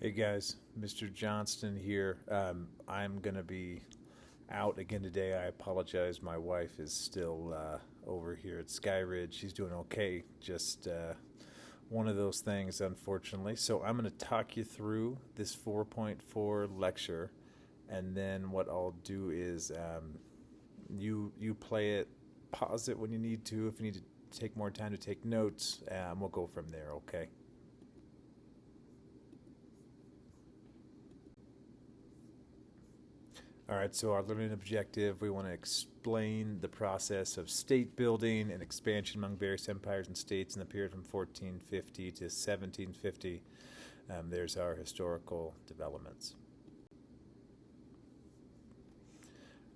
Hey guys, Mr. Johnston here. I'm going to be out again today. I apologize. My wife is still over here at Sky Ridge. She's doing okay. Just one of those things, unfortunately. So I'm going to talk you through this 4.4 lecture, and then what I'll do is you play it, pause it when you need to. If you need to take more time to take notes, we'll go from there, okay? All right, so our learning objective, we want to explain the process of state building and expansion among various empires and states in the period from 1450 to 1750. There's our historical developments.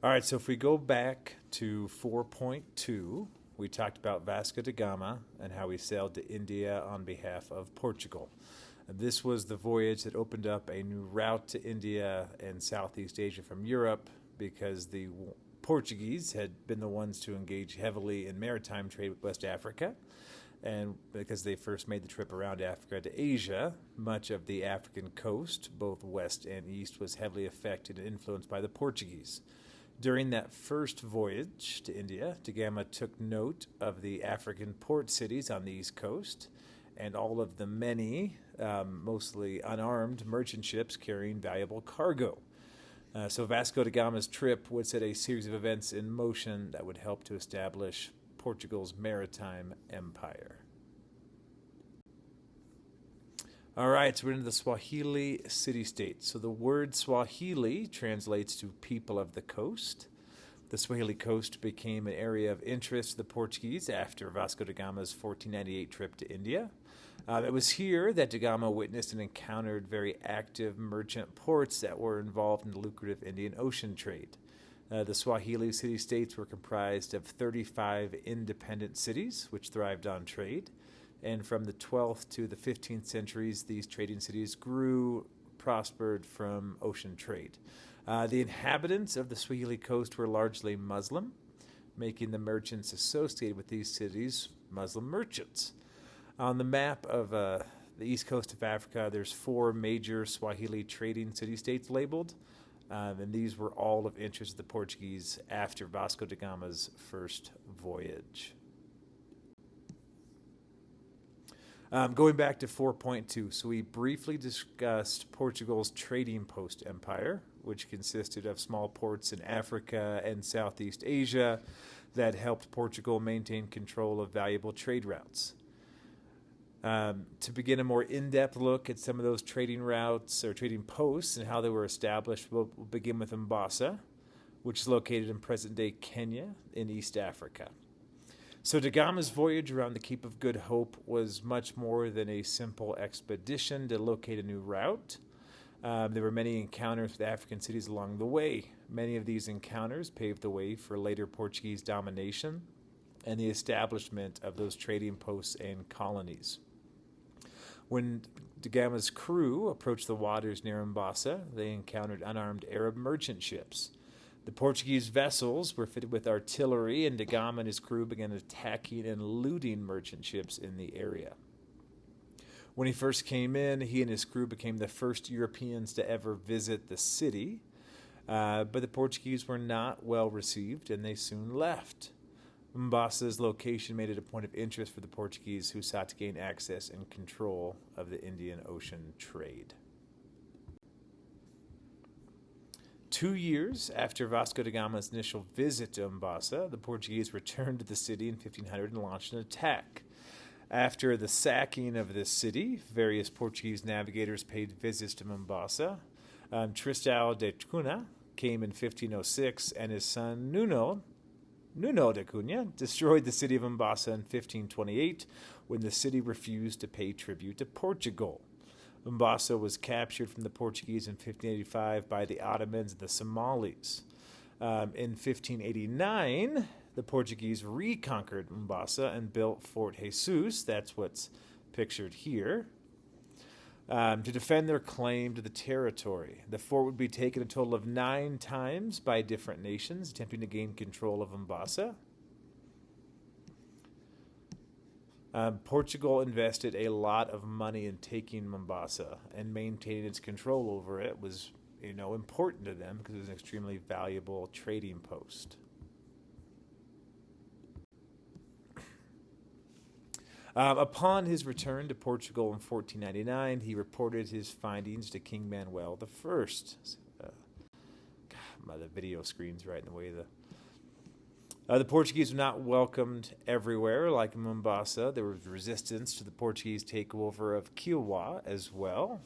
All right, so if we go back to 4.2, we talked about Vasco da Gama and how he sailed to India on behalf of Portugal. This was the voyage that opened up a new route to India and Southeast Asia from Europe because the Portuguese had been the ones to engage heavily in maritime trade with West Africa. And because they first made the trip around Africa to Asia, much of the African coast, both west and east, was heavily affected and influenced by the Portuguese. During that first voyage to India, da Gama took note of the African port cities on the east coast and all of the many, mostly unarmed merchant ships carrying valuable cargo. So Vasco da Gama's trip would set a series of events in motion that would help to establish Portugal's maritime empire. All right, so we're into the Swahili city-state. So the word Swahili translates to people of the coast. The Swahili coast became an area of interest to the Portuguese after Vasco da Gama's 1498 trip to India. It was here that da Gama witnessed and encountered very active merchant ports that were involved in the lucrative Indian Ocean trade. The Swahili city-states were comprised of 35 independent cities, which thrived on trade. And from the 12th to the 15th centuries, these trading cities prospered from ocean trade. The inhabitants of the Swahili coast were largely Muslim, making the merchants associated with these cities Muslim merchants. On the map of the east coast of Africa, there's 4 major Swahili trading city-states labeled, and these were all of interest to the Portuguese after Vasco da Gama's first voyage. Going back to 4.2, so we briefly discussed Portugal's trading post empire, which consisted of small ports in Africa and Southeast Asia that helped Portugal maintain control of valuable trade routes. To begin a more in-depth look at some of those trading routes or trading posts and how they were established, we'll begin with Mombasa, which is located in present-day Kenya in East Africa. So da Gama's voyage around the Cape of Good Hope was much more than a simple expedition to locate a new route. There were many encounters with African cities along the way. Many of these encounters paved the way for later Portuguese domination and the establishment of those trading posts and colonies. When da Gama's crew approached the waters near Mombasa, they encountered unarmed Arab merchant ships. The Portuguese vessels were fitted with artillery, and da Gama and his crew began attacking and looting merchant ships in the area. When he first came in, he and his crew became the first Europeans to ever visit the city, but the Portuguese were not well received, and they soon left. Mombasa's location made it a point of interest for the Portuguese, who sought to gain access and control of the Indian Ocean trade. 2 years after Vasco da Gama's initial visit to Mombasa, the Portuguese returned to the city in 1500 and launched an attack. After the sacking of this city, various Portuguese navigators paid visits to Mombasa. Tristão da Cunha came in 1506, and his son Nuno da Cunha destroyed the city of Mombasa in 1528 when the city refused to pay tribute to Portugal. Mombasa was captured from the Portuguese in 1585 by the Ottomans and the Somalis. In 1589, the Portuguese reconquered Mombasa and built Fort Jesus, that's what's pictured here, to defend their claim to the territory. The fort would be taken a total of 9 times by different nations attempting to gain control of Mombasa. Portugal invested a lot of money in taking Mombasa, and maintaining its control over it was, important to them because it was an extremely valuable trading post. Upon his return to Portugal in 1499, he reported his findings to King Manuel I. The video screen's right in the way of the Portuguese were not welcomed everywhere, like in Mombasa. There was resistance to the Portuguese takeover of Kilwa as well.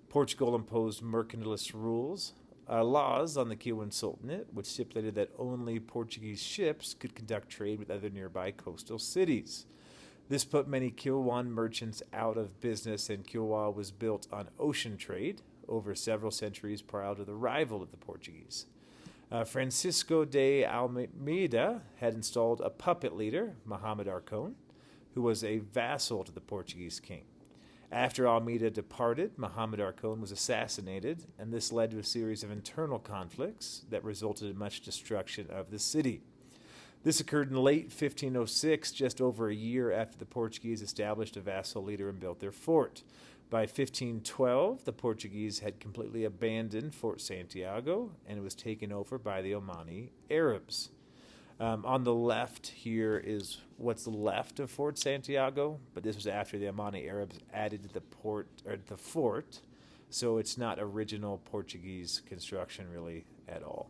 Portugal imposed mercantilist laws on the Kilwan Sultanate, which stipulated that only Portuguese ships could conduct trade with other nearby coastal cities. This put many Kilwan merchants out of business, and Kilwa was built on ocean trade over several centuries prior to the arrival of the Portuguese. Francisco de Almeida had installed a puppet leader, Muhammad Arcon, who was a vassal to the Portuguese king. After Almeida departed, Muhammad Arcon was assassinated, and this led to a series of internal conflicts that resulted in much destruction of the city. This occurred in late 1506, just over a year after the Portuguese established a vassal leader and built their fort. By 1512, the Portuguese had completely abandoned Fort Santiago, and it was taken over by the Omani Arabs. On the left here is what's left of Fort Santiago, but this was after the Omani Arabs added to the fort, so it's not original Portuguese construction really at all.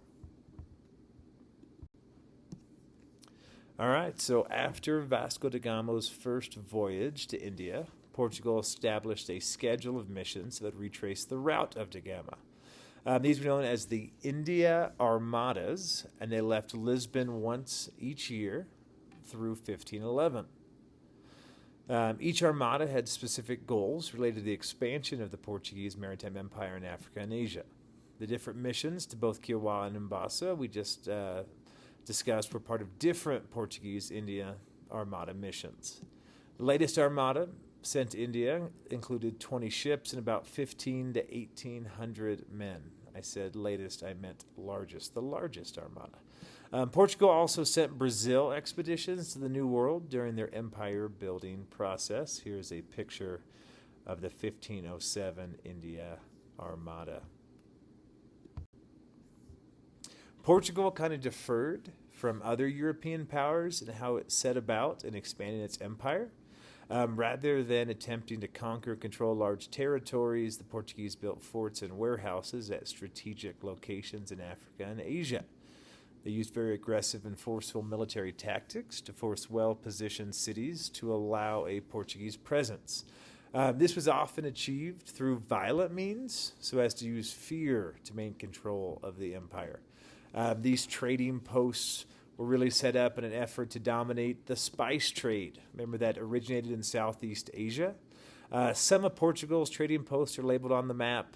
All right, so after Vasco da Gama's first voyage to India, Portugal established a schedule of missions that retrace the route of da Gama. These were known as the India Armadas, and they left Lisbon once each year through 1511. Each armada had specific goals related to the expansion of the Portuguese maritime empire in Africa and Asia. The different missions to both Kilwa and Mombasa we just discussed were part of different Portuguese India Armada missions. The latest armada sent to India included 20 ships and about 15 to 1,800 men. I said latest, I meant largest, the largest armada. Portugal also sent Brazil expeditions to the New World during their empire building process. Here's a picture of the 1507 India Armada. Portugal kind of deferred from other European powers in how it set about and expanded its empire. Rather than attempting to conquer and control large territories, the Portuguese built forts and warehouses at strategic locations in Africa and Asia. They used very aggressive and forceful military tactics to force well-positioned cities to allow a Portuguese presence. This was often achieved through violent means, so as to use fear to maintain control of the empire. These trading posts were really set up in an effort to dominate the spice trade. Remember that originated in Southeast Asia? Some of Portugal's trading posts are labeled on the map,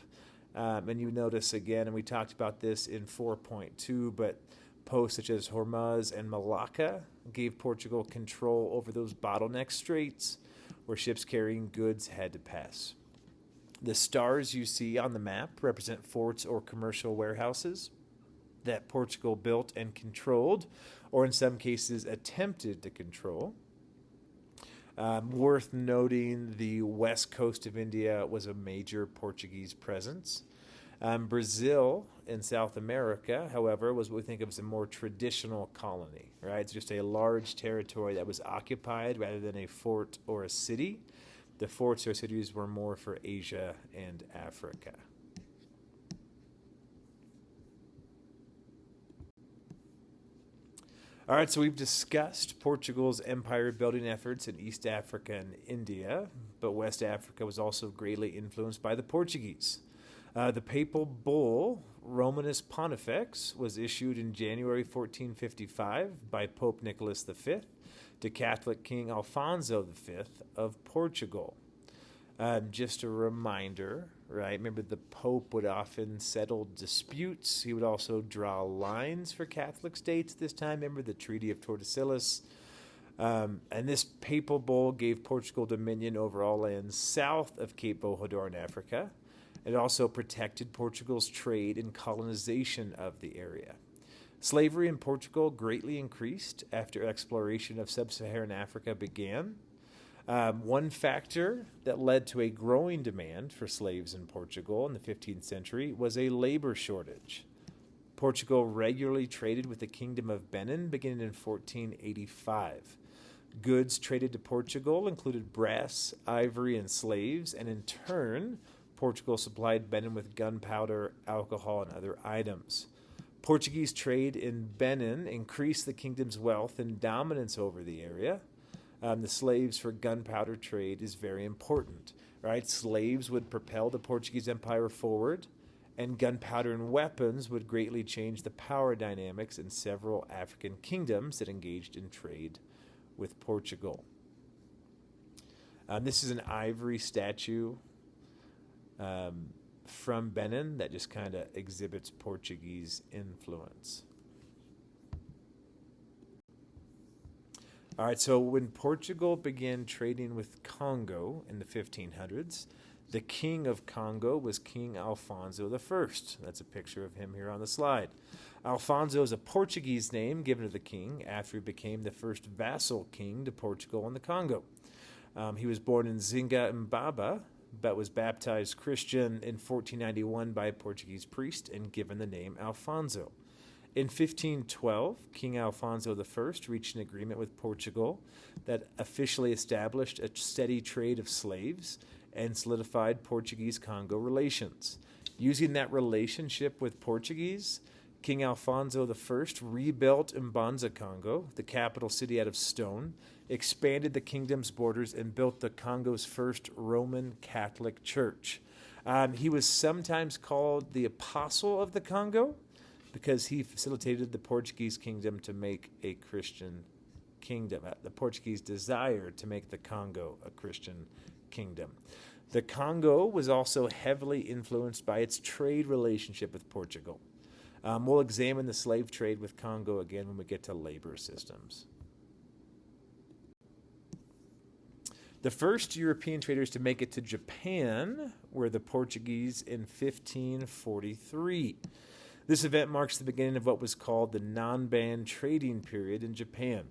and you notice again, and we talked about this in 4.2, but posts such as Hormuz and Malacca gave Portugal control over those bottleneck straits where ships carrying goods had to pass. The stars you see on the map represent forts or commercial warehouses that Portugal built and controlled, or in some cases attempted to control. Worth noting, the west coast of India was a major Portuguese presence. Brazil in South America, however, was what we think of as a more traditional colony, right? It's just a large territory that was occupied rather than a fort or a city. The forts or cities were more for Asia and Africa. All right, so we've discussed Portugal's empire-building efforts in East Africa and India, but West Africa was also greatly influenced by the Portuguese. The papal bull, Romanus Pontifex, was issued in January 1455 by Pope Nicholas V to Catholic King Alfonso V of Portugal. Just a reminder, right? Remember, the Pope would often settle disputes. He would also draw lines for Catholic states this time. Remember the Treaty of Tordesillas? And this papal bull gave Portugal dominion over all lands south of Cape Bojador in Africa. It also protected Portugal's trade and colonization of the area. Slavery in Portugal greatly increased after exploration of sub-Saharan Africa began. One factor that led to a growing demand for slaves in Portugal in the 15th century was a labor shortage. Portugal regularly traded with the Kingdom of Benin beginning in 1485. Goods traded to Portugal included brass, ivory, and slaves, and in turn, Portugal supplied Benin with gunpowder, alcohol, and other items. Portuguese trade in Benin increased the kingdom's wealth and dominance over the area. The slaves for gunpowder trade is very important, right? Slaves would propel the Portuguese Empire forward, and gunpowder and weapons would greatly change the power dynamics in several African kingdoms that engaged in trade with Portugal. This is an ivory statue from Benin that just kind of exhibits Portuguese influence. All right, so when Portugal began trading with Congo in the 1500s, the king of Congo was King Alfonso I. That's a picture of him here on the slide. Alfonso is a Portuguese name given to the king after he became the first vassal king to Portugal and the Congo. He was born in Zinga Mbaba, but was baptized Christian in 1491 by a Portuguese priest and given the name Alfonso. In 1512, King Alfonso I reached an agreement with Portugal that officially established a steady trade of slaves and solidified Portuguese-Congo relations. Using that relationship with Portuguese, King Alfonso I rebuilt Mbanza, Congo, the capital city out of stone, expanded the kingdom's borders, and built the Congo's first Roman Catholic church. He was sometimes called the Apostle of the Congo because he facilitated the Portuguese kingdom to make a Christian kingdom, the Portuguese desire to make the Congo a Christian kingdom. The Congo was also heavily influenced by its trade relationship with Portugal. We'll examine the slave trade with Congo again when we get to labor systems. The first European traders to make it to Japan were the Portuguese in 1543. This event marks the beginning of what was called the non-ban trading period in Japan.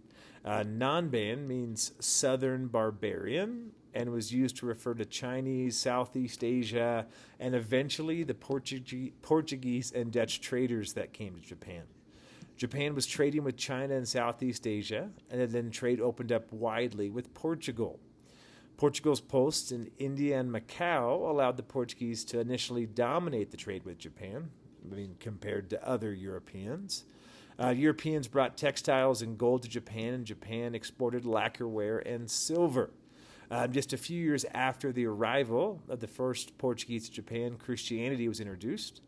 Non-ban means Southern Barbarian and was used to refer to Chinese, Southeast Asia, and eventually the Portuguese and Dutch traders that came to Japan. Japan was trading with China and Southeast Asia, and then trade opened up widely with Portugal. Portugal's posts in India and Macau allowed the Portuguese to initially dominate the trade with Japan, compared to other Europeans. Europeans brought textiles and gold to Japan, and Japan exported lacquerware and silver. Just a few years after the arrival of the first Portuguese to Japan, Christianity was introduced.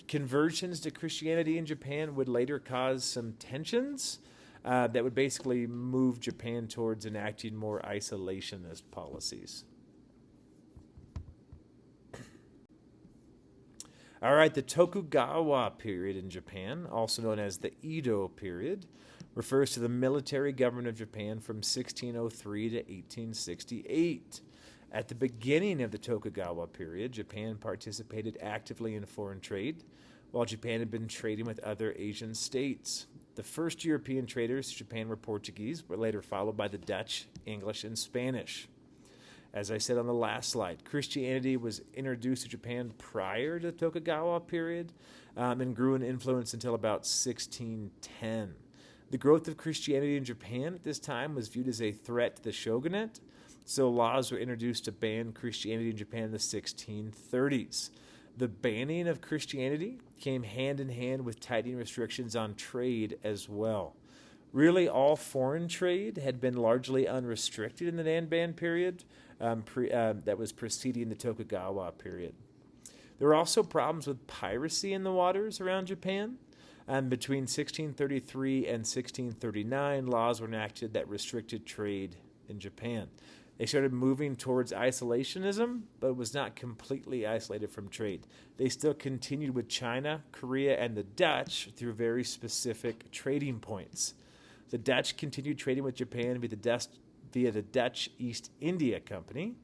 Conversions to Christianity in Japan would later cause some tensions that would basically move Japan towards enacting more isolationist policies. All right, the Tokugawa period in Japan, also known as the Edo period, refers to the military government of Japan from 1603 to 1868. At the beginning of the Tokugawa period, Japan participated actively in foreign trade, while Japan had been trading with other Asian states. The first European traders to Japan were Portuguese, but later followed by the Dutch, English, and Spanish. As I said on the last slide, Christianity was introduced to Japan prior to the Tokugawa period and grew in influence until about 1610. The growth of Christianity in Japan at this time was viewed as a threat to the shogunate, so laws were introduced to ban Christianity in Japan in the 1630s. The banning of Christianity came hand in hand with tightening restrictions on trade as well. Really, all foreign trade had been largely unrestricted in the Nanban period that was preceding the Tokugawa period. There were also problems with piracy in the waters around Japan. Between 1633 and 1639, laws were enacted that restricted trade in Japan. They started moving towards isolationism, but it was not completely isolated from trade. They still continued with China, Korea, and the Dutch through very specific trading points. The Dutch continued trading with Japan via the Dutch East India Company,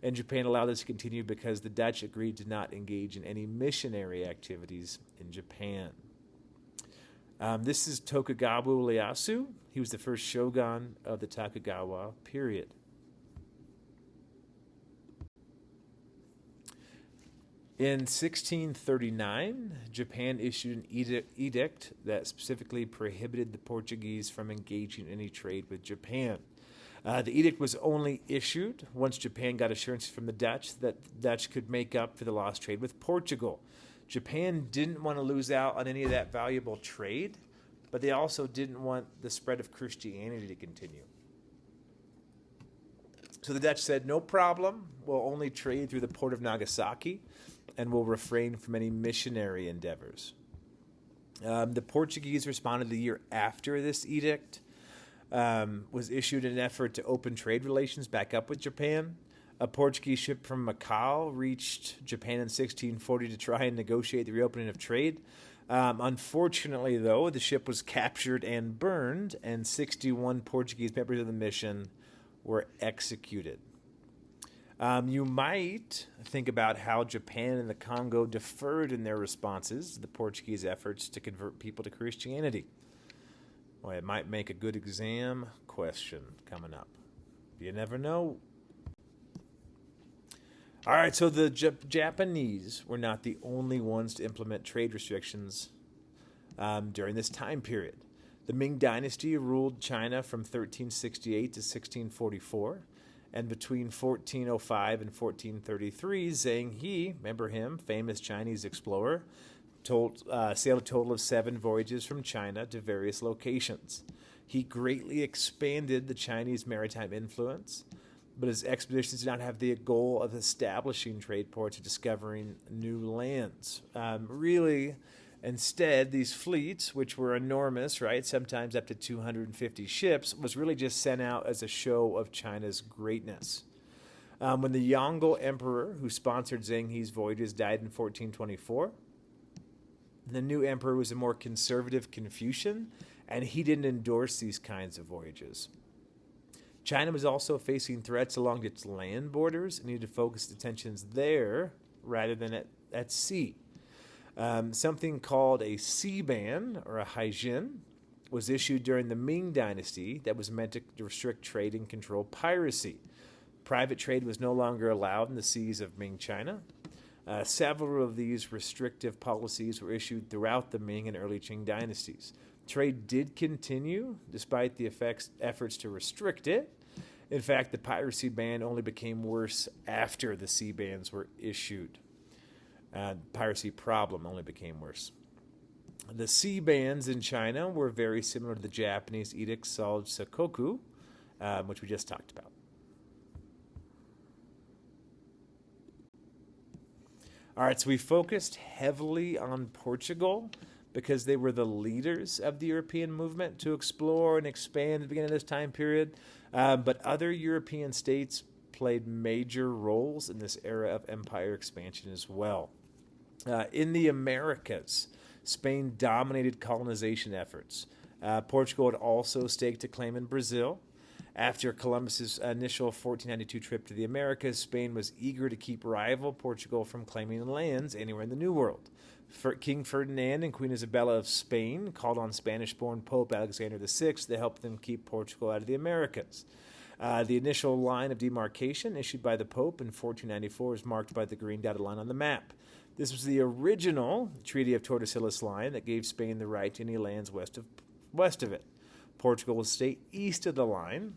and Japan allowed this to continue because the Dutch agreed to not engage in any missionary activities in Japan. This is Tokugawa Ieyasu. He was the first shogun of the Tokugawa period. In 1639, Japan issued an edict that specifically prohibited the Portuguese from engaging in any trade with Japan. The edict was only issued once Japan got assurances from the Dutch that the Dutch could make up for the lost trade with Portugal. Japan didn't want to lose out on any of that valuable trade, but they also didn't want the spread of Christianity to continue. So the Dutch said, no problem, we'll only trade through the port of Nagasaki, and will refrain from any missionary endeavors. The Portuguese responded the year after this edict was issued in an effort to open trade relations back up with Japan. A Portuguese ship from Macau reached Japan in 1640 to try and negotiate the reopening of trade. Unfortunately, though, the ship was captured and burned, and 61 Portuguese members of the mission were executed. You might think about how Japan and the Congo deferred in their responses to the Portuguese efforts to convert people to Christianity. Well, it might make a good exam question coming up. You never know. All right, so the Japanese were not the only ones to implement trade restrictions during this time period. The Ming Dynasty ruled China from 1368 to 1644. And between 1405 and 1433, Zheng He, remember him, famous Chinese explorer, sailed a total of 7 voyages from China to various locations. He greatly expanded the Chinese maritime influence, but his expeditions did not have the goal of establishing trade ports or discovering new lands. Instead, these fleets, which were enormous, right, sometimes up to 250 ships, was really just sent out as a show of China's greatness. When the Yongle emperor, who sponsored Zheng He's voyages, died in 1424, the new emperor was a more conservative Confucian, and he didn't endorse these kinds of voyages. China was also facing threats along its land borders and needed to focus attentions there rather than at sea. Something called a sea ban, or a haijin, was issued during the Ming Dynasty that was meant to restrict trade and control piracy. Private trade was no longer allowed in the seas of Ming China. Several of these restrictive policies were issued throughout the Ming and early Qing dynasties. Trade did continue, despite the efforts to restrict it. In fact, the piracy ban only became worse after the sea bans were issued. Piracy problem only became worse. The sea bans in China were very similar to the Japanese Edict called Sakoku, which we just talked about. All right, so we focused heavily on Portugal because they were the leaders of the European movement to explore and expand at the beginning of this time period. But other European states played major roles in this era of empire expansion as well. In the Americas, Spain dominated colonization efforts. Portugal had also staked a claim in Brazil. After Columbus's initial 1492 trip to the Americas, Spain was eager to keep rival Portugal from claiming lands anywhere in the New World. King Ferdinand and Queen Isabella of Spain called on Spanish-born Pope Alexander VI to help them keep Portugal out of the Americas. The initial line of demarcation issued by the Pope in 1494 is marked by the green dotted line on the map. This was the original Treaty of Tordesillas line that gave Spain the right to any lands west of it. Portugal would stay east of the line,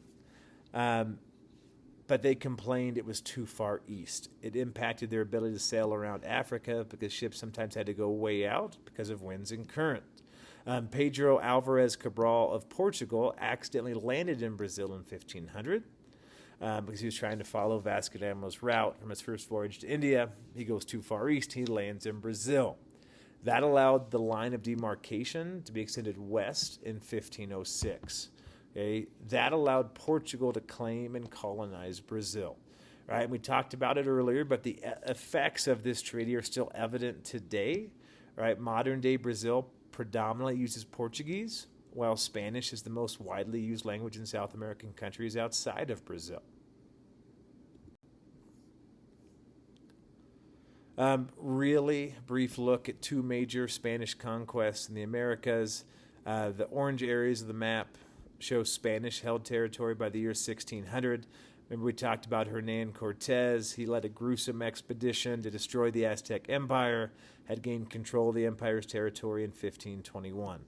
but they complained it was too far east. It impacted their ability to sail around Africa because ships sometimes had to go way out because of winds and current. Pedro Alvarez Cabral of Portugal accidentally landed in Brazil in 1500 because he was trying to follow Vasco da Gama's route from his first voyage to India. He goes too far east. He lands in Brazil. That allowed the line of demarcation to be extended west in 1506. Okay? That allowed Portugal to claim and colonize Brazil. Right? And we talked about it earlier, but the effects of this treaty are still evident today. Right? Modern-day Brazil predominantly uses Portuguese, while Spanish is the most widely used language in South American countries outside of Brazil. Really brief look at 2 major Spanish conquests in the Americas. The orange areas of the map show Spanish-held territory by the year 1600. Remember, we talked about Hernan Cortez. He led a gruesome expedition to destroy the Aztec Empire, had gained control of the empire's territory in 1521.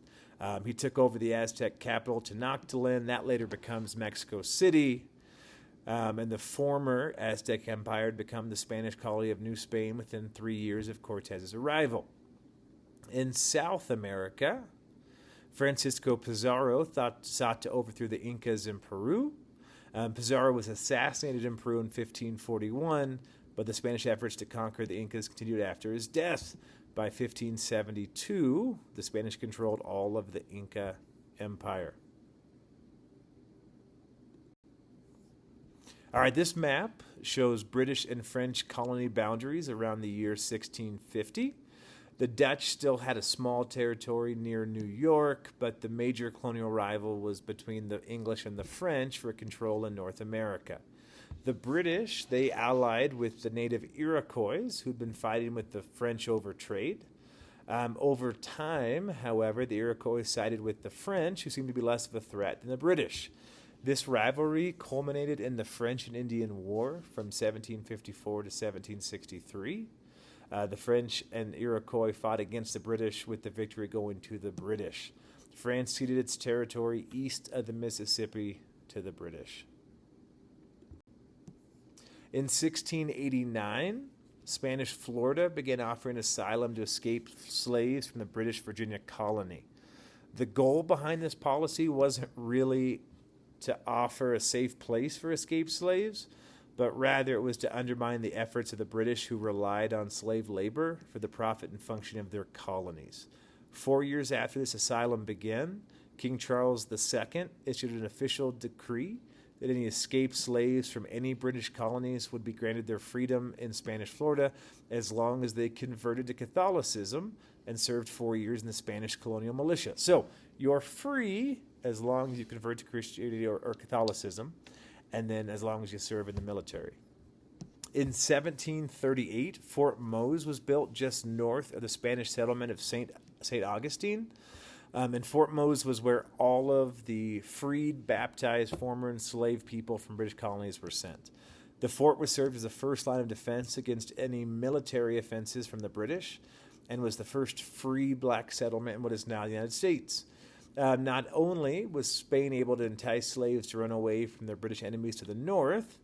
He took over the Aztec capital, Tenochtitlan. That later becomes Mexico City. And the former Aztec Empire had become the Spanish colony of New Spain within 3 years of Cortez's arrival. In South America, Francisco Pizarro sought to overthrow the Incas in Peru. Pizarro was assassinated in Peru in 1541, but the Spanish efforts to conquer the Incas continued after his death. By 1572, the Spanish controlled all of the Inca Empire. All right, this map shows British and French colony boundaries around the year 1650. The Dutch still had a small territory near New York, but the major colonial rival was between the English and the French for control in North America. The British, they allied with the native Iroquois, who'd been fighting with the French over trade. Over time, however, the Iroquois sided with the French, who seemed to be less of a threat than the British. This rivalry culminated in the French and Indian War from 1754 to 1763. The French and Iroquois fought against the British, with the victory going to the British. France ceded its territory east of the Mississippi to the British. In 1689, Spanish Florida began offering asylum to escaped slaves from the British Virginia colony. The goal behind this policy wasn't really to offer a safe place for escaped slaves, but rather it was to undermine the efforts of the British, who relied on slave labor for the profit and function of their colonies. 4 years after this asylum began, King Charles II issued an official decree that any escaped slaves from any British colonies would be granted their freedom in Spanish Florida as long as they converted to Catholicism and served 4 years in the Spanish colonial militia. So you're free as long as you convert to Christianity or Catholicism, and then as long as you serve in the military. In 1738, Fort Mose was built just north of the Spanish settlement of St. Augustine. And Fort Mose was where all of the freed, baptized, former enslaved people from British colonies were sent. The fort was served as the first line of defense against any military offenses from the British, and was the first free black settlement in what is now the United States. Not only was Spain able to entice slaves to run away from their British enemies to the north,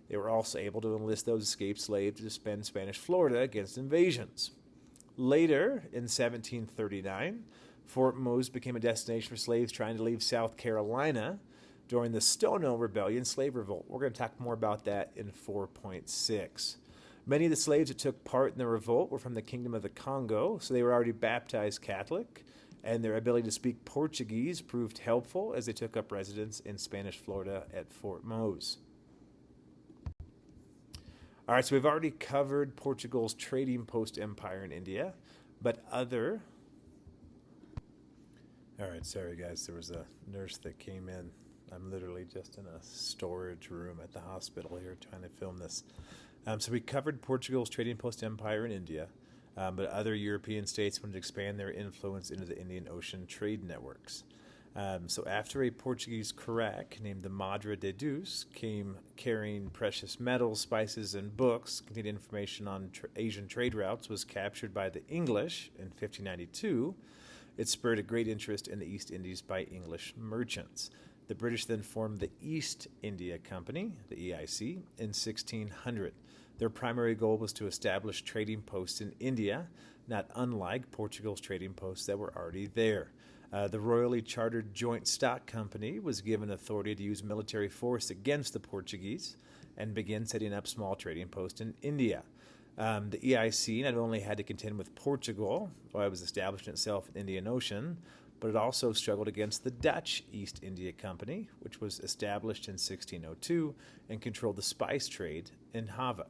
they were also able to enlist those escaped slaves to defend Spanish Florida against invasions. Later, in 1739, Fort Mose became a destination for slaves trying to leave South Carolina during the Stono Rebellion slave revolt. We're going to talk more about that in 4.6. Many of the slaves that took part in the revolt were from the Kingdom of the Congo, so they were already baptized Catholic, and their ability to speak Portuguese proved helpful as they took up residence in Spanish Florida at Fort Mose. All right, so we've already covered Portugal's trading post empire in India, but other... All right, sorry guys, there was a nurse that came in. I'm literally just in a storage room at the hospital here trying to film this. So we covered Portugal's trading post empire in India, but other European states wanted to expand their influence into the Indian Ocean trade networks. So after a Portuguese carrack named the Madre de Deus came carrying precious metals, spices, and books containing information on Asian trade routes, was captured by the English in 1592, it spurred a great interest in the East Indies by English merchants. The British then formed the East India Company, the EIC, in 1600. Their primary goal was to establish trading posts in India, not unlike Portugal's trading posts that were already there. The royally chartered Joint Stock Company was given authority to use military force against the Portuguese and began setting up small trading posts in India. The EIC not only had to contend with Portugal, while it was establishing itself in the Indian Ocean, but it also struggled against the Dutch East India Company, which was established in 1602 and controlled the spice trade in Java.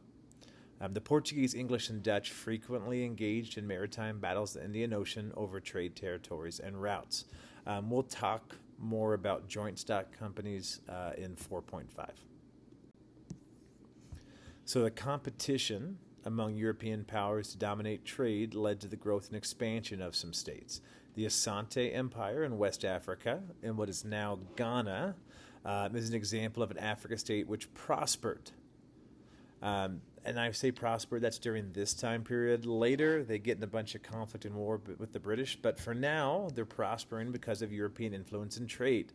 The Portuguese, English, and Dutch frequently engaged in maritime battles in the Indian Ocean over trade territories and routes. We'll talk more about joint stock companies in 4.5. So the competition among European powers to dominate trade led to the growth and expansion of some states. The Asante Empire in West Africa, in what is now Ghana, is an example of an Africa state which prospered. And I say prospered, that's during this time period. Later, they get in a bunch of conflict and war with the British, but for now, they're prospering because of European influence and trade.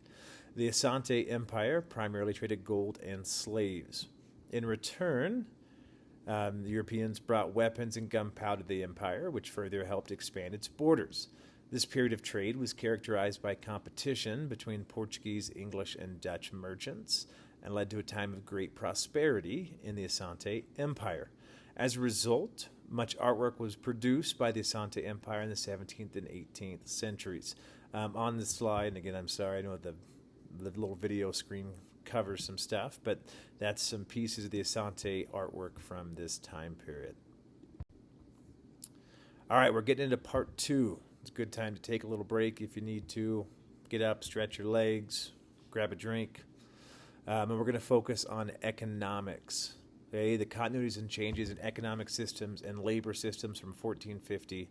The Asante Empire primarily traded gold and slaves. In return, the Europeans brought weapons and gunpowder to the empire, which further helped expand its borders. This period of trade was characterized by competition between Portuguese, English, and Dutch merchants, and led to a time of great prosperity in the Asante Empire. As a result, much artwork was produced by the Asante Empire in the 17th and 18th centuries. On this slide, and again, I'm sorry, I know the little video screen covers some stuff, but that's some pieces of the Asante artwork from this time period. All right, we're getting into part 2. It's a good time to take a little break if you need to. Get up, stretch your legs, grab a drink. And we're going to focus on economics. Okay, the continuities and changes in economic systems and labor systems from 1450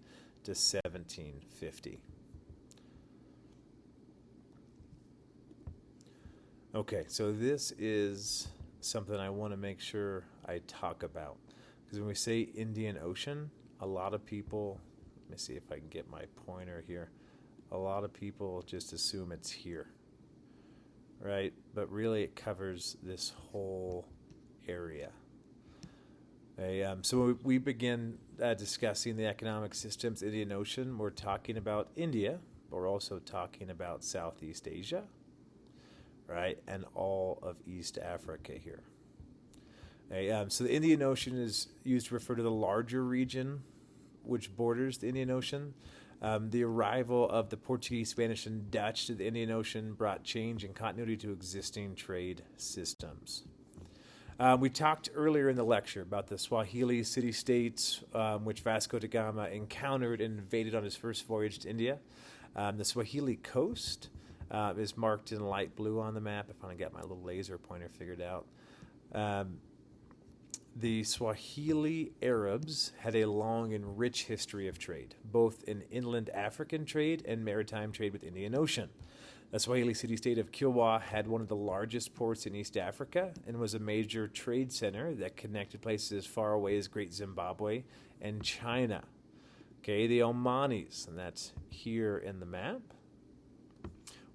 to 1750. Okay, so this is something I want to make sure I talk about. Because when we say Indian Ocean, a lot of people, let me see if I can get my pointer here. A lot of people just assume it's here. Right, but really it covers this whole area. Okay, so when we begin discussing the economic systems in the Indian Ocean, we're talking about India, but we're also talking about Southeast Asia, right, and all of East Africa here. Okay, so the Indian Ocean is used to refer to the larger region which borders the Indian Ocean. The arrival of the Portuguese, Spanish, and Dutch to the Indian Ocean brought change and continuity to existing trade systems. We talked earlier in the lecture about the Swahili city-states which Vasco da Gama encountered and invaded on his first voyage to India. The Swahili coast is marked in light blue on the map. I finally got my little laser pointer figured out. The Swahili Arabs had a long and rich history of trade, both in inland African trade and maritime trade with the Indian Ocean. The Swahili city-state of Kilwa had one of the largest ports in East Africa and was a major trade center that connected places as far away as Great Zimbabwe and China. Okay, the Omanis, and that's here in the map,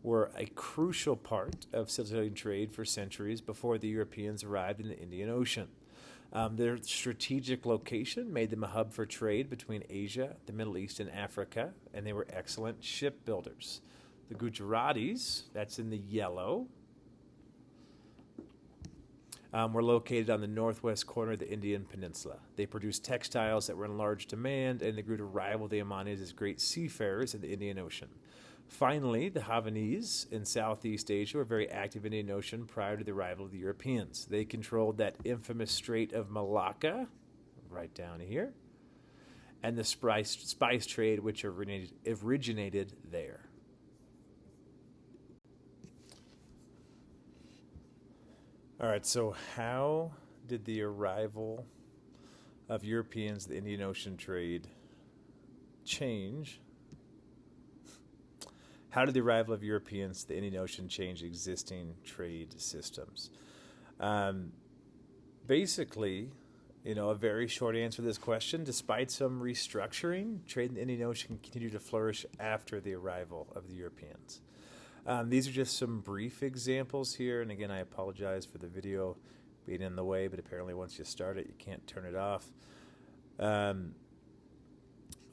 were a crucial part of facilitating trade for centuries before the Europeans arrived in the Indian Ocean. Their strategic location made them a hub for trade between Asia, the Middle East, and Africa, and they were excellent shipbuilders. The Gujaratis, that's in the yellow, were located on the northwest corner of the Indian Peninsula. They produced textiles that were in large demand, and they grew to rival the Omanis as great seafarers in the Indian Ocean. Finally, the Havanese in Southeast Asia were very active in the Indian Ocean prior to the arrival of the Europeans. They controlled that infamous Strait of Malacca, right down here, and the spice trade which originated there. All right, so how did the arrival of Europeans to the Indian Ocean trade change? How did the arrival of Europeans to the Indian Ocean change existing trade systems? Basically, a very short answer to this question, despite some restructuring, trade in the Indian Ocean continued to flourish after the arrival of the Europeans. These are just some brief examples here, and again, I apologize for the video being in the way, but apparently once you start it, you can't turn it off.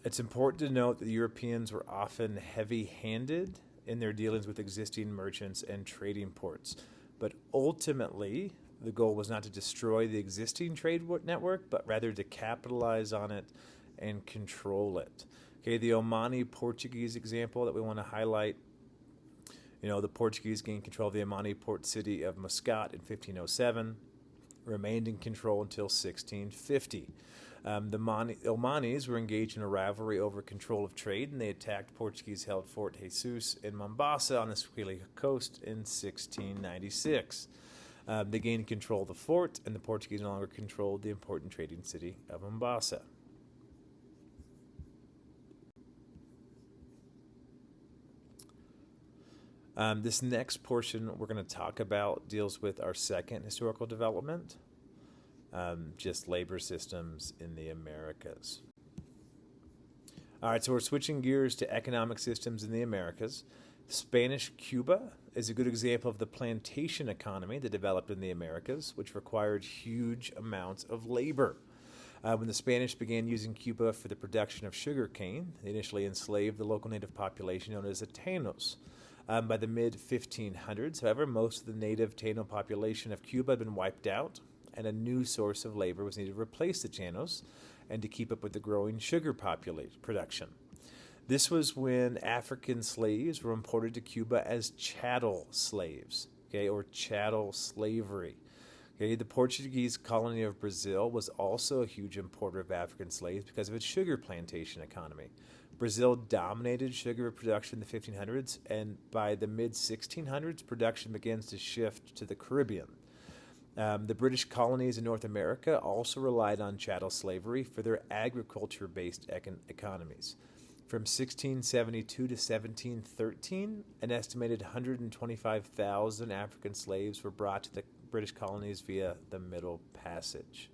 It's important to note that the Europeans were often heavy-handed in their dealings with existing merchants and trading ports. But ultimately, the goal was not to destroy the existing trade network, but rather to capitalize on it and control it. Okay, the Omani Portuguese example that we want to highlight, the Portuguese gained control of the Omani port city of Muscat in 1507, remained in control until 1650. The Omanis were engaged in a rivalry over control of trade, and they attacked Portuguese-held Fort Jesus in Mombasa on the Swahili coast in 1696. They gained control of the fort, and the Portuguese no longer controlled the important trading city of Mombasa. This next portion we're going to talk about deals with our second historical development, just labor systems in the Americas. All right, so we're switching gears to economic systems in the Americas. Spanish Cuba is a good example of the plantation economy that developed in the Americas, which required huge amounts of labor. When the Spanish began using Cuba for the production of sugar cane, they initially enslaved the local native population known as the Taínos. By the mid-1500s, however, most of the native Taíno population of Cuba had been wiped out, and a new source of labor was needed to replace the Taínos and to keep up with the growing sugar production. This was when African slaves were imported to Cuba as chattel slaves, or chattel slavery. The Portuguese colony of Brazil was also a huge importer of African slaves because of its sugar plantation economy. Brazil dominated sugar production in the 1500s, and by the mid-1600s, production begins to shift to the Caribbean. The British colonies in North America also relied on chattel slavery for their agriculture-based economies. From 1672 to 1713, an estimated 125,000 African slaves were brought to the British colonies via the Middle Passage.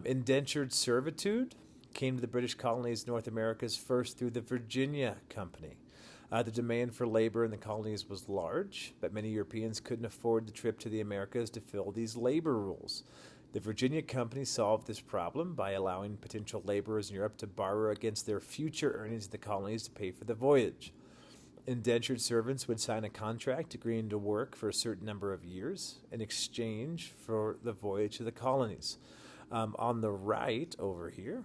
Indentured servitude came to the British colonies North Americas first through the Virginia Company. The demand for labor in the colonies was large, but many Europeans couldn't afford the trip to the Americas to fill these labor roles. The Virginia Company solved this problem by allowing potential laborers in Europe to borrow against their future earnings in the colonies to pay for the voyage. Indentured servants would sign a contract agreeing to work for a certain number of years in exchange for the voyage to the colonies. On the right over here,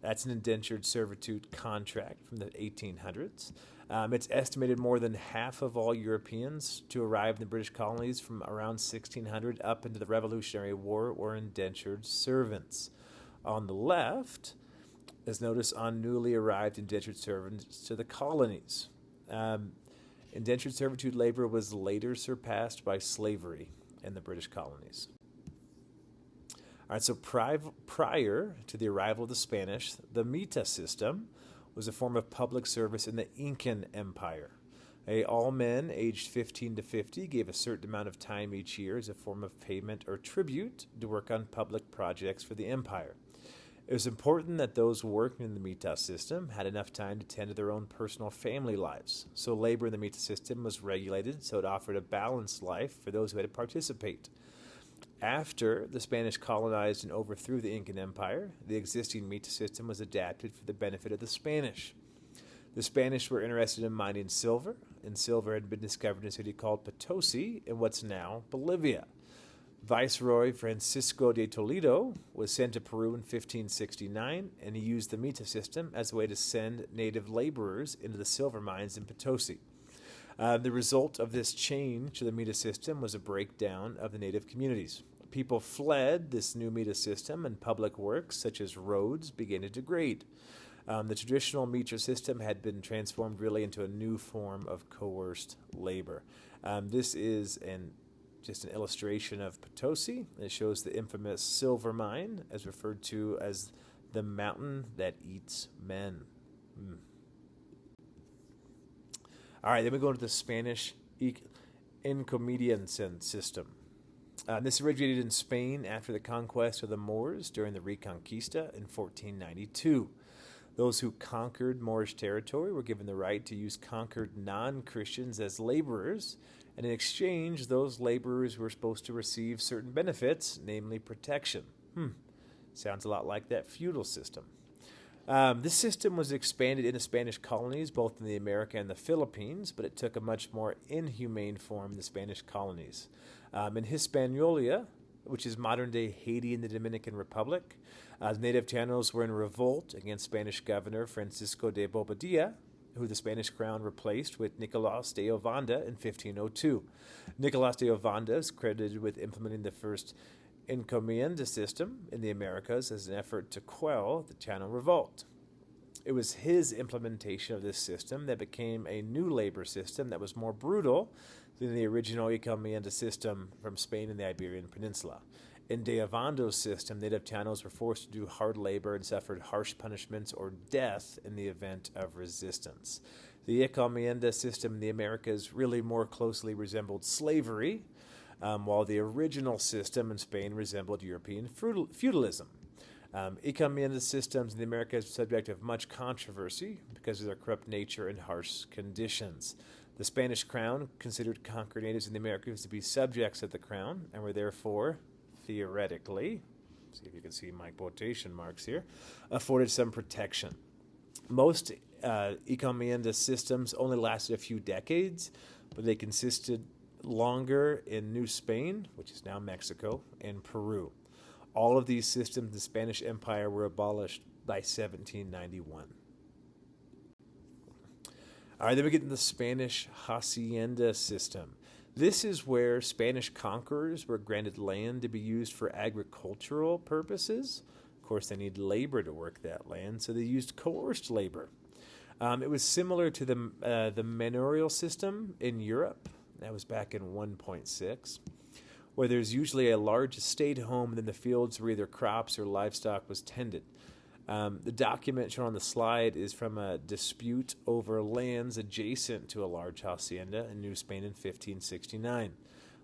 that's an indentured servitude contract from the 1800s. It's estimated more than half of all Europeans to arrive in the British colonies from around 1600 up into the Revolutionary War were indentured servants. On the left is notice on newly arrived indentured servants to the colonies. Indentured servitude labor was later surpassed by slavery in the British colonies. All right, so prior to the arrival of the Spanish, the mita system was a form of public service in the Incan Empire. All men aged 15 to 50 gave a certain amount of time each year as a form of payment or tribute to work on public projects for the empire. It was important that those working in the mita system had enough time to tend to their own personal family lives. So labor in the mita system was regulated so it offered a balanced life for those who had to participate. After the Spanish colonized and overthrew the Incan Empire, the existing mita system was adapted for the benefit of the Spanish. The Spanish were interested in mining silver, and silver had been discovered in a city called Potosi in what's now Bolivia. Viceroy Francisco de Toledo was sent to Peru in 1569, and he used the mita system as a way to send native laborers into the silver mines in Potosi. The result of this change to the mita system was a breakdown of the native communities. People fled this new mita system, and public works, such as roads, began to degrade. The traditional mita system had been transformed really into a new form of coerced labor. This is just an illustration of Potosi. It shows the infamous silver mine, as referred to as the mountain that eats men. All right, then we go into the Spanish encomiendan system. This originated in Spain after the conquest of the Moors during the Reconquista in 1492. Those who conquered Moorish territory were given the right to use conquered non-Christians as laborers, and in exchange, those laborers were supposed to receive certain benefits, namely protection. Sounds a lot like that feudal system. This system was expanded into Spanish colonies, both in the America and the Philippines, but it took a much more inhumane form in the Spanish colonies. In Hispaniola, which is modern-day Haiti and the Dominican Republic, the native Taínos were in revolt against Spanish governor Francisco de Bobadilla, who the Spanish crown replaced with Nicolás de Ovanda in 1502. Nicolás de Ovanda is credited with implementing the first encomienda system in the Americas as an effort to quell the Taíno revolt. It was his implementation of this system that became a new labor system that was more brutal than the original encomienda system from Spain and the Iberian Peninsula. In de Ovando's system, native Taínos were forced to do hard labor and suffered harsh punishments or death in the event of resistance. The encomienda system in the Americas really more closely resembled slavery, while the original system in Spain resembled European feudalism. Encomienda systems in the Americas are subject of much controversy because of their corrupt nature and harsh conditions. The Spanish crown considered conquered natives in the Americas to be subjects of the crown and were therefore, theoretically, see if you can see my quotation marks here, afforded some protection. Most encomienda systems only lasted a few decades, but they consisted longer in New Spain, which is now Mexico, and Peru. All of these systems in the Spanish Empire were abolished by 1791. All right, then we get into the Spanish hacienda system. This is where Spanish conquerors were granted land to be used for agricultural purposes. Of course, they need labor to work that land, so they used coerced labor. It was similar to the manorial system in Europe. That was back in 1.6, where there's usually a large estate home, and then the fields where either crops or livestock was tended. The document shown on the slide is from a dispute over lands adjacent to a large hacienda in New Spain in 1569.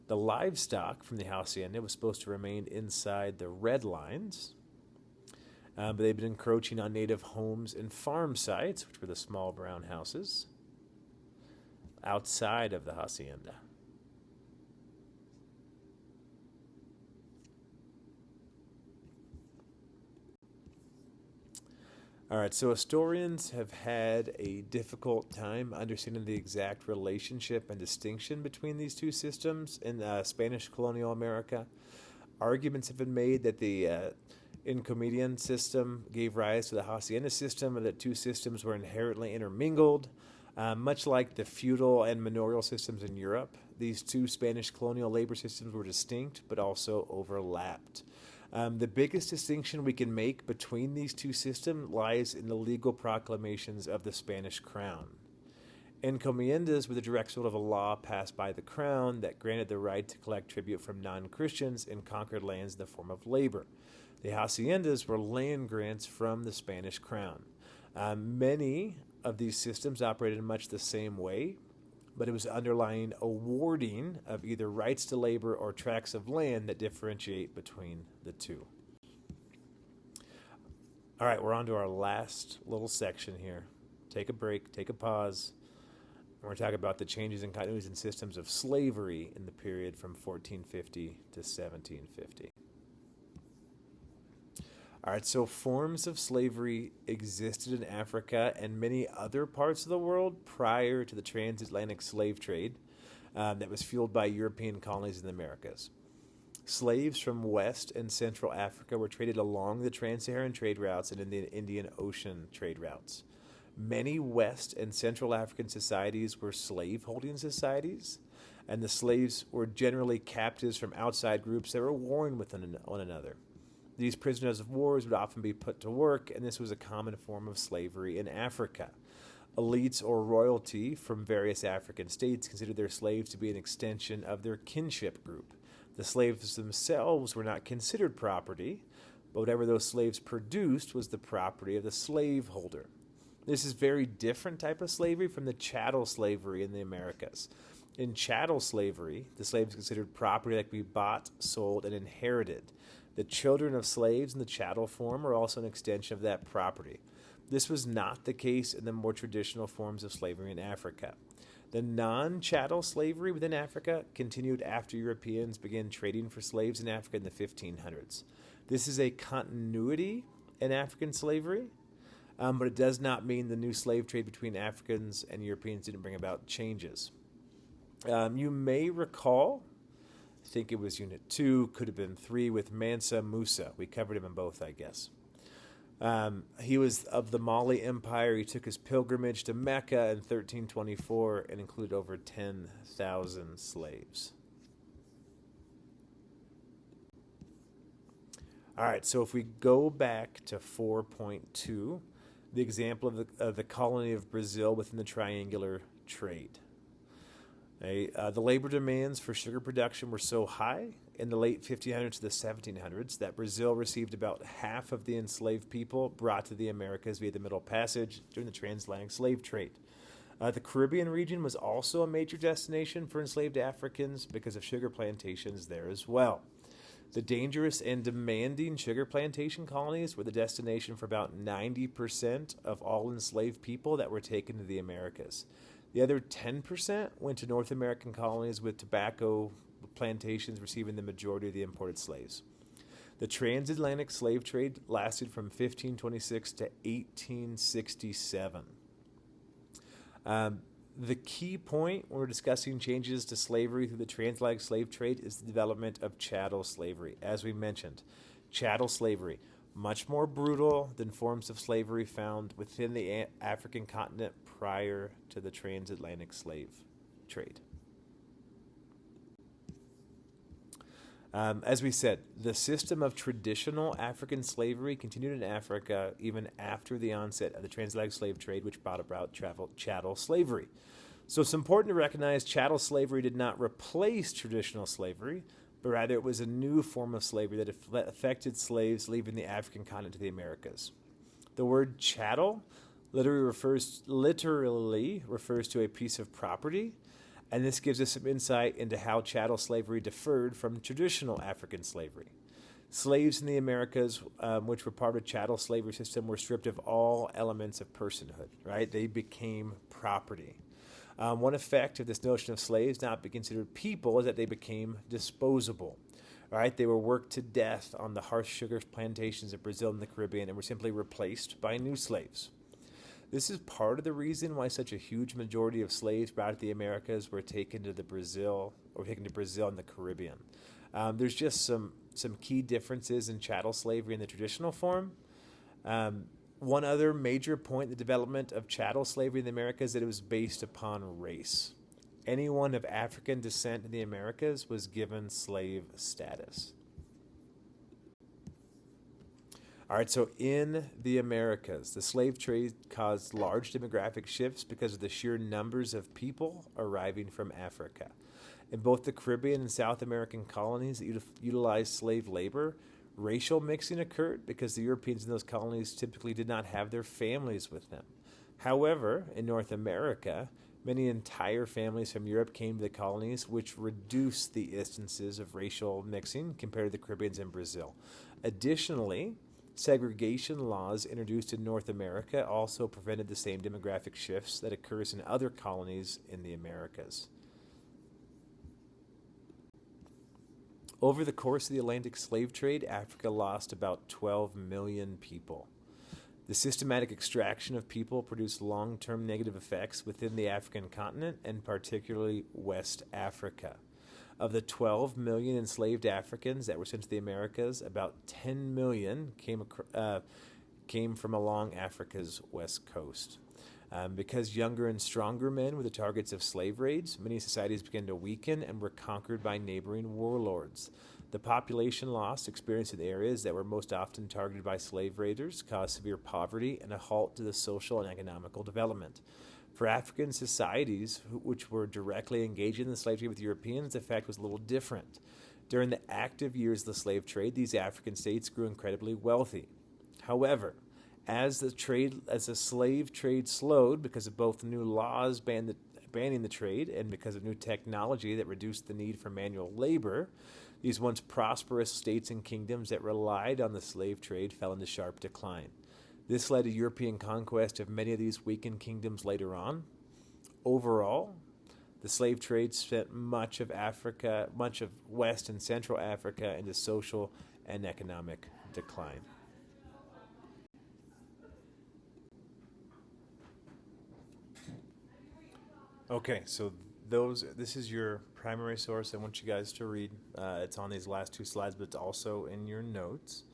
The livestock from the hacienda was supposed to remain inside the red lines, but they'd been encroaching on native homes and farm sites, which were the small brown houses, outside of the hacienda. All right, so historians have had a difficult time understanding the exact relationship and distinction between these two systems in Spanish colonial America. Arguments have been made that the encomienda system gave rise to the hacienda system, and that two systems were inherently intermingled. Much like the feudal and manorial systems in Europe, these two Spanish colonial labor systems were distinct but also overlapped. The biggest distinction we can make between these two systems lies in the legal proclamations of the Spanish crown. Encomiendas were the direct result of a law passed by the crown that granted the right to collect tribute from non-Christians in conquered lands in the form of labor. The haciendas were land grants from the Spanish crown. Many of these systems operated in much the same way, but it was underlying awarding of either rights to labor or tracts of land that differentiate between the two. All right, we're on to our last little section here. Take a break, take a pause. We're going to talk about the changes in continuities and systems of slavery in the period from 1450 to 1750. All right, so forms of slavery existed in Africa and many other parts of the world prior to the transatlantic slave trade that was fueled by European colonies in the Americas. Slaves from West and Central Africa were traded along the trans-Saharan trade routes and in the Indian Ocean trade routes. Many West and Central African societies were slave-holding societies, and the slaves were generally captives from outside groups that were warring with one another. These prisoners of war would often be put to work, and this was a common form of slavery in Africa. Elites or royalty from various African states considered their slaves to be an extension of their kinship group. The slaves themselves were not considered property, but whatever those slaves produced was the property of the slaveholder. This is a very different type of slavery from the chattel slavery in the Americas. In chattel slavery, the slaves considered property that could be bought, sold, and inherited. The children of slaves in the chattel form were also an extension of that property. This was not the case in the more traditional forms of slavery in Africa. The non-chattel slavery within Africa continued after Europeans began trading for slaves in Africa in the 1500s. This is a continuity in African slavery, but it does not mean the new slave trade between Africans and Europeans didn't bring about changes. You may recall, I think it was Unit 2, could have been 3, with Mansa Musa. We covered him in both, I guess. He was of the Mali Empire. He took his pilgrimage to Mecca in 1324 and included over 10,000 slaves. All right, so if we go back to 4.2, the example of the colony of Brazil within the triangular trade. The labor demands for sugar production were so high in the late 1500s to the 1700s that Brazil received about half of the enslaved people brought to the Americas via the Middle Passage during the transatlantic slave trade. The Caribbean region was also a major destination for enslaved Africans because of sugar plantations there as well. The dangerous and demanding sugar plantation colonies were the destination for about 90% of all enslaved people that were taken to the Americas. The other 10% went to North American colonies, with tobacco plantations receiving the majority of the imported slaves. The transatlantic slave trade lasted from 1526 to 1867. The key point when we're discussing changes to slavery through the transatlantic slave trade is the development of chattel slavery. As we mentioned, chattel slavery, much more brutal than forms of slavery found within the African continent prior to the transatlantic slave trade. As we said, the system of traditional African slavery continued in Africa even after the onset of the transatlantic slave trade, which brought about chattel slavery. So it's important to recognize chattel slavery did not replace traditional slavery, but rather it was a new form of slavery that affected slaves leaving the African continent to the Americas. The word chattel literally refers to a piece of property, and this gives us some insight into how chattel slavery differed from traditional African slavery. Slaves in the Americas, which were part of the chattel slavery system, were stripped of all elements of personhood, right? They became property. One effect of this notion of slaves not being considered people is that they became disposable. All right, they were worked to death on the harsh sugar plantations of Brazil and the Caribbean and were simply replaced by new slaves. This is part of the reason why such a huge majority of slaves brought to the Americas were taken to Brazil and the Caribbean. There's just some key differences in chattel slavery in the traditional form. One other major point in the development of chattel slavery in the Americas is that it was based upon race. Anyone of African descent in the Americas was given slave status. All right, so in the Americas, the slave trade caused large demographic shifts because of the sheer numbers of people arriving from Africa. In both the Caribbean and South American colonies that utilized slave labor, racial mixing occurred because the Europeans in those colonies typically did not have their families with them. However, in North America, many entire families from Europe came to the colonies, which reduced the instances of racial mixing compared to the Caribbeans and Brazil. Additionally, segregation laws introduced in North America also prevented the same demographic shifts that occurs in other colonies in the Americas. Over the course of the Atlantic slave trade, Africa lost about 12 million people. The systematic extraction of people produced long-term negative effects within the African continent, and particularly West Africa. Of the 12 million enslaved Africans that were sent to the Americas, about 10 million came from along Africa's west coast. Because younger and stronger men were the targets of slave raids, many societies began to weaken and were conquered by neighboring warlords. The population loss experienced in areas that were most often targeted by slave raiders caused severe poverty and a halt to the social and economical development. For African societies, which were directly engaged in the slave trade with Europeans, the effect was a little different. During the active years of the slave trade, these African states grew incredibly wealthy. However, as the slave trade slowed because of both new laws banning the trade and because of new technology that reduced the need for manual labor, these once prosperous states and kingdoms that relied on the slave trade fell into sharp decline. This led to European conquest of many of these weakened kingdoms later on. Overall, the slave trade sent much of West and Central Africa into social and economic decline. Okay, so this is your primary source I want you guys to read. It's on these last two slides, but it's also in your notes.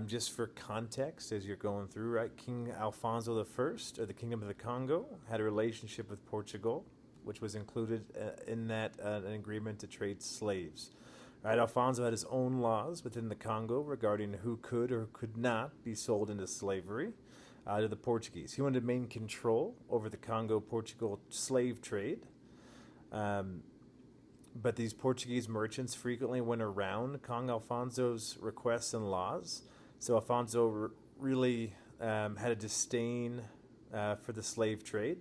Just for context, as you're going through, right, King Alfonso I, of the Kingdom of the Congo, had a relationship with Portugal, which was included in that an agreement to trade slaves. Right, Alfonso had his own laws within the Congo regarding who could or could not be sold into slavery to the Portuguese. He wanted to maintain control over the Congo-Portugal slave trade. But these Portuguese merchants frequently went around King Alfonso's requests and laws. So Alfonso really had a disdain for the slave trade.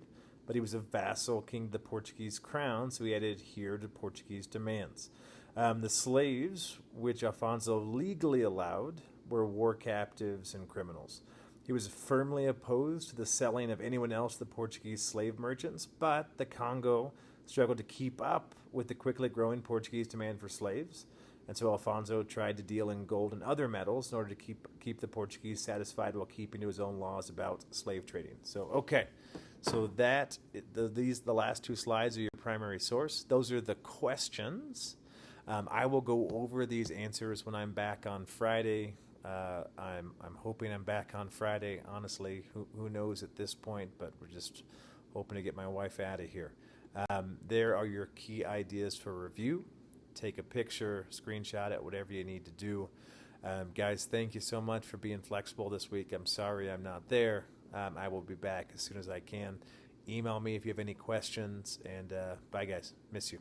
but he was a vassal king of the Portuguese crown, so he had to adhere to Portuguese demands. The slaves, which Alfonso legally allowed, were war captives and criminals. He was firmly opposed to the selling of anyone else to the Portuguese slave merchants, but the Congo struggled to keep up with the quickly growing Portuguese demand for slaves. And so Alfonso tried to deal in gold and other metals in order to keep the Portuguese satisfied while keeping to his own laws about slave trading. So, okay. So the last two slides are your primary source. Those are the questions. I will go over these answers when I'm back on Friday. I'm hoping I'm back on Friday. Honestly, who knows at this point, but we're just hoping to get my wife out of here. There are your key ideas for review. Take a picture, screenshot it, whatever you need to do. Guys, thank you so much for being flexible this week. I'm sorry I'm not there. I will be back as soon as I can. Email me if you have any questions, and bye, guys. Miss you.